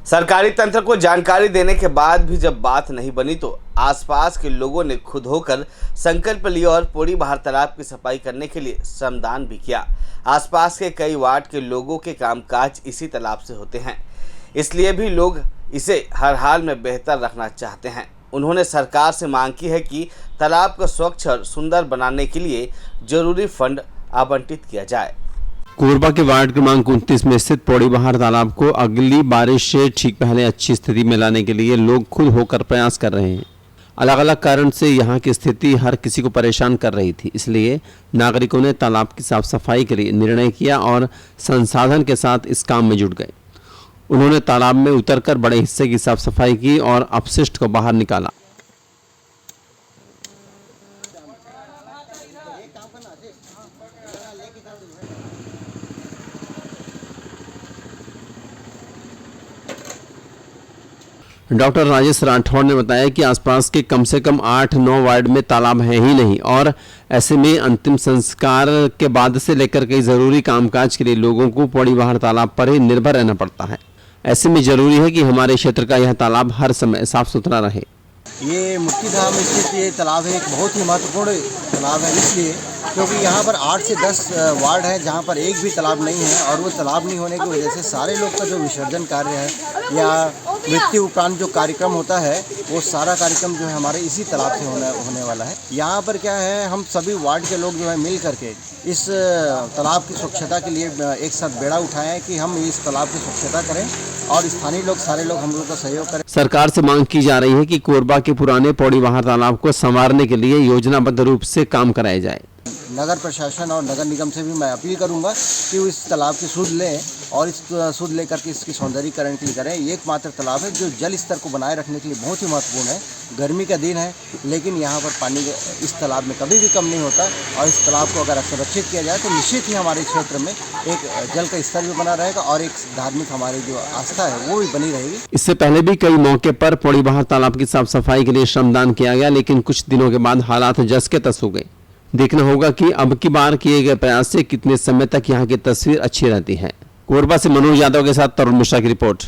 सरकारी तंत्र को जानकारी देने के बाद भी जब बात नहीं बनी तो आसपास के लोगों ने खुद होकर संकल्प लिया और पोड़ी बहार तालाब की सफाई करने के लिए श्रमदान भी किया। आसपास के कई वार्ड के लोगों के कामकाज इसी तालाब से होते हैं, इसलिए भी लोग इसे हर हाल में बेहतर रखना चाहते हैं। उन्होंने सरकार से मांग की है कि तालाब को स्वच्छ और सुंदर बनाने के लिए जरूरी फंड आवंटित किया जाए। कोरबा के वार्ड क्रमांक 29 में स्थित पौड़ी बहार तालाब को अगली बारिश से ठीक पहले अच्छी स्थिति में लाने के लिए लोग खुद होकर प्रयास कर रहे हैं। अलग अलग कारण से यहाँ की स्थिति हर किसी को परेशान कर रही थी, इसलिए नागरिकों ने तालाब की साफ सफाई के लिए निर्णय किया और संसाधन के साथ इस काम में जुट गए। उन्होंने तालाब में उतरकर बड़े हिस्से की साफ सफाई की और अपशिष्ट को बाहर निकाला। डॉक्टर राजेश राठौड़ ने बताया कि आसपास के कम से कम 8-9 वार्ड में तालाब है ही नहीं और ऐसे में अंतिम संस्कार के बाद से लेकर कई जरूरी कामकाज के लिए लोगों को पौड़ी बहार तालाब पर ही निर्भर रहना पड़ता है। ऐसे में जरूरी है कि हमारे क्षेत्र का यह तालाब हर समय साफ सुथरा रहे। ये मुक्ति धाम में स्थित ये तालाब है, एक बहुत ही महत्वपूर्ण तालाब है, इसलिए क्योंकि यहाँ पर 8 से 10 वार्ड है जहाँ पर एक भी तालाब नहीं है और वो तालाब नहीं होने की वजह से सारे लोग का जो विसर्जन कार्य है या मृत्यु उपरांत जो कार्यक्रम होता है वो सारा कार्यक्रम जो है हमारे इसी तालाब से होने वाला है। यहाँ पर क्या है, हम सभी वार्ड के लोग जो है मिल करके इस तालाब की स्वच्छता के लिए एक साथ बेड़ा उठाए हैं कि हम इस तालाब की स्वच्छता करें और स्थानीय लोग सारे लोग हम लोग का सहयोग करें। सरकार से मांग की जा रही है कि कोरबा के पुराने पौड़ी बहार तालाब को संवारने के लिए योजनाबद्ध रूप से काम कराया जाए। नगर प्रशासन और नगर निगम से भी मैं अपील करूंगा कि वो इस तालाब की सुध लें और इस सुध लेकर के इसकी सौंदर्यीकरण के लिए करें। ये एकमात्र तालाब है जो जल स्तर को बनाए रखने के लिए बहुत ही महत्वपूर्ण है। गर्मी का दिन है लेकिन यहाँ पर पानी इस तालाब में कभी भी कम नहीं होता और इस तालाब को अगर संरक्षित किया जाए तो निश्चित ही हमारे क्षेत्र में एक जल का स्तर भी बना रहेगा और एक धार्मिक हमारी जो आस्था है वो भी बनी रहेगी। इससे पहले भी कई मौके पर पौड़ी बहार तालाब की साफ सफाई के लिए श्रमदान किया गया, लेकिन कुछ दिनों के बाद हालात जस के तस हो गए। देखना होगा कि अब की बार किए गए प्रयास से कितने समय तक यहाँ की तस्वीर अच्छी रहती है। कोरबा से मनोज यादव के साथ तरुण मिश्रा की रिपोर्ट।